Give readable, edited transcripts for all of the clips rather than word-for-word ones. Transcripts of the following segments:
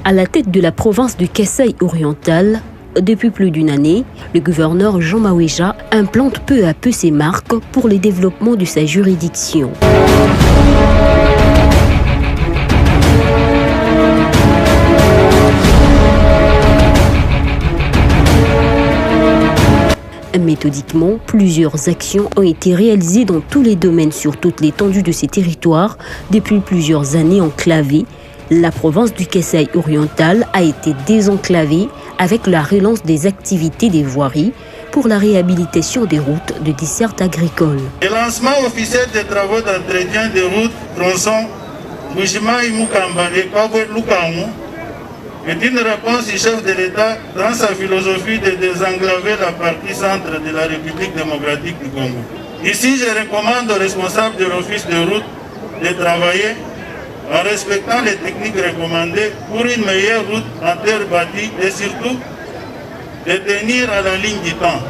À la tête de la province du Kasaï oriental, depuis plus d'une année, le gouverneur Jean Maweja implante peu à peu ses marques pour le développement de sa juridiction. Méthodiquement, plusieurs actions ont été réalisées dans tous les domaines sur toute l'étendue de ces territoires depuis plusieurs années enclavés. La province du Kasaï oriental a été désenclavée avec la relance des activités des voiries pour la réhabilitation des routes de desserte agricole. Le lancement officiel des travaux d'entretien des routes tronçons Mujima-Imukamba et Kwabo-Lukamu est une réponse du chef de l'État dans sa philosophie de désenclaver la partie centre de la République démocratique du Congo. Ici, je recommande aux responsables de l'office de route de travailler en respectant les techniques recommandées pour une meilleure route en terre bâtie et surtout de tenir à la ligne du temps.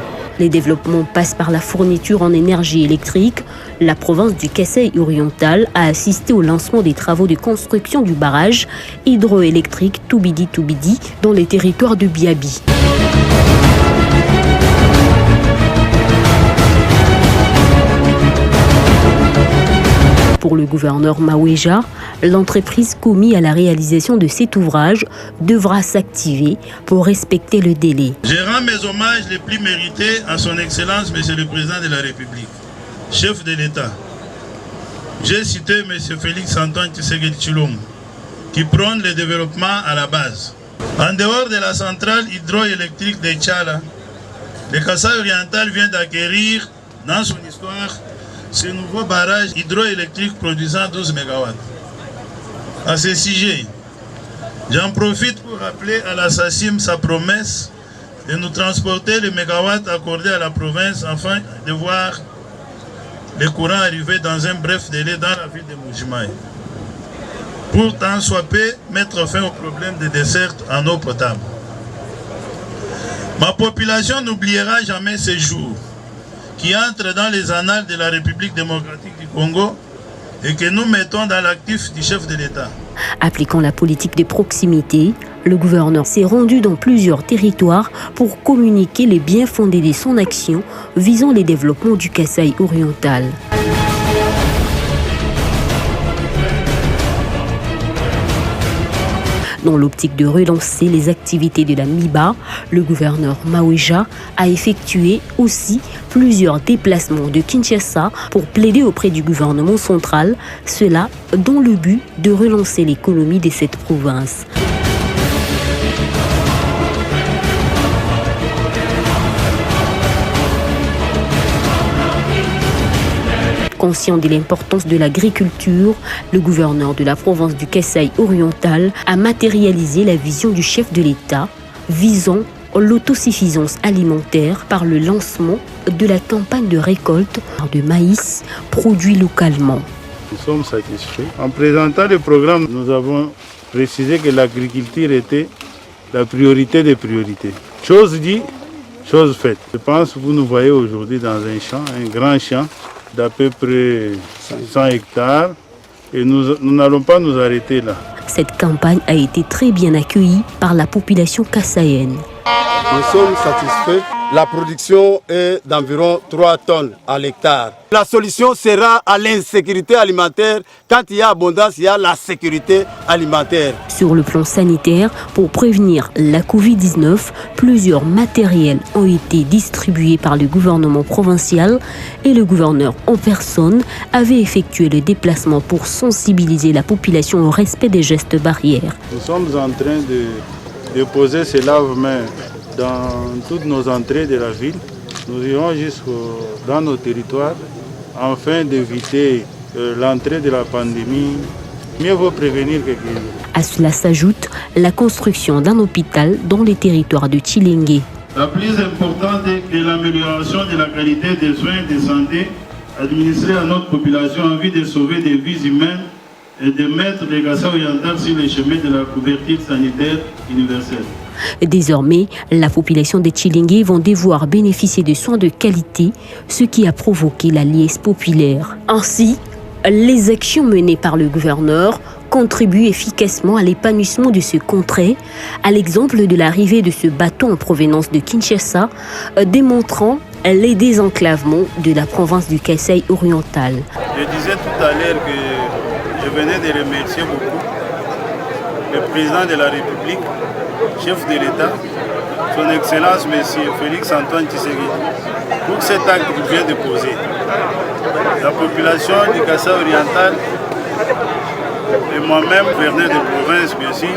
Les développements passent par la fourniture en énergie électrique. La province du Kasaï oriental a assisté au lancement des travaux de construction du barrage hydroélectrique Toubidi-Toubidi dans les territoires de Biabi. Pour le gouverneur Maweja, l'entreprise commise à la réalisation de cet ouvrage devra s'activer pour respecter le délai. Je rends mes hommages les plus mérités à son Excellence, Monsieur le Président de la République, chef de l'État. J'ai cité Monsieur Félix Antoine Tshisekedi Tshilombo, qui prône le développement à la base. En dehors de la centrale hydroélectrique de Tchala, le Kasaï oriental vient d'acquérir dans son histoire ce nouveau barrage hydroélectrique produisant 12 MW. À ce sujet, j'en profite pour rappeler à la SACIM sa promesse de nous transporter les mégawatts accordés à la province afin de voir les courants arriver dans un bref délai dans la ville de Mbuji-Mayi. Pour tant soit peu, mettre fin au problème de desserte en eau potable. Ma population n'oubliera jamais ces jours qui entrent dans les annales de la République démocratique du Congo et que nous mettons dans l'actif du chef de l'État. Appliquant la politique de proximité, le gouverneur s'est rendu dans plusieurs territoires pour communiquer les bien-fondés de son action visant les développements du Kasaï oriental. Dans l'optique de relancer les activités de la MIBA, le gouverneur Maweja a effectué aussi plusieurs déplacements de Kinshasa pour plaider auprès du gouvernement central, cela dans le but de relancer l'économie de cette province. Conscient de l'importance de l'agriculture, le gouverneur de la province du Kasaï oriental a matérialisé la vision du chef de l'État visant l'autosuffisance alimentaire par le lancement de la campagne de récolte de maïs produit localement. Nous sommes satisfaits. En présentant le programme, nous avons précisé que l'agriculture était la priorité des priorités. Chose dit, chose faite. Je pense que vous nous voyez aujourd'hui dans un champ, un grand champ d'à peu près 100 hectares et nous n'allons pas nous arrêter là. Cette campagne a été très bien accueillie par la population kassaïenne. Nous sommes satisfaits. La production est d'environ 3 tonnes à l'hectare. La solution sera à l'insécurité alimentaire. Quand il y a abondance, il y a la sécurité alimentaire. Sur le plan sanitaire, pour prévenir la Covid-19, plusieurs matériels ont été distribués par le gouvernement provincial et le gouverneur en personne avait effectué le déplacement pour sensibiliser la population au respect des gestes barrières. Nous sommes en train de poser ces lave-mains dans toutes nos entrées de la ville. Nous irons dans nos territoires afin d'éviter l'entrée de la pandémie. Mieux vaut prévenir que guérir. À cela s'ajoute la construction d'un hôpital dans les territoires de Tshilenge. La plus importante est que l'amélioration de la qualité des soins de santé administrés à notre population en vue de sauver des vies humaines et de mettre les Kasaï oriental sur le chemin de la couverture sanitaire universelle. Désormais, la population des Tshilenge vont devoir bénéficier de soins de qualité, ce qui a provoqué la liesse populaire. Ainsi, les actions menées par le gouverneur contribue efficacement à l'épanouissement de ce contrée, à l'exemple de l'arrivée de ce bateau en provenance de Kinshasa, démontrant les désenclavements de la province du Kasaï oriental. Je disais tout à l'heure que je venais de remercier beaucoup le président de la République, chef de l'État, son Excellence M. Félix Antoine Tshisekedi, pour cet acte qu'il vient de poser. La population du Kasaï oriental et moi-même, gouverneur de province, bien sûr,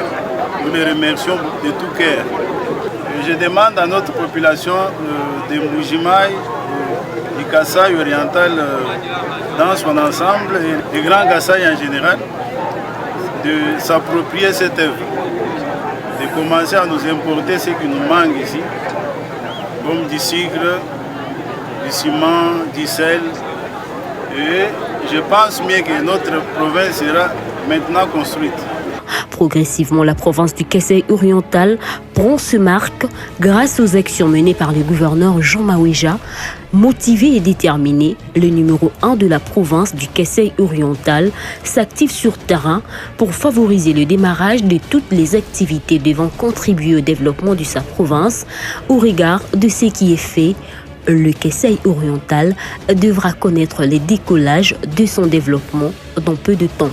nous les remercions de tout cœur. Je demande à notre population de Mbujimaï, du Kasaï oriental dans son ensemble et du Grand Kasaï en général, de s'approprier cette œuvre, de commencer à nous importer ce qui nous manque ici, comme du sucre, du ciment, du sel. Et je pense bien que notre province sera maintenant construite. Progressivement, la province du Kasaï oriental prend ce marque grâce aux actions menées par le gouverneur Jean Maouéja. Motivé et déterminé, le numéro 1 de la province du Kasaï oriental s'active sur terrain pour favoriser le démarrage de toutes les activités devant contribuer au développement de sa province. Au regard de ce qui est fait, le Kasaï oriental devra connaître le décollage de son développement dans peu de temps.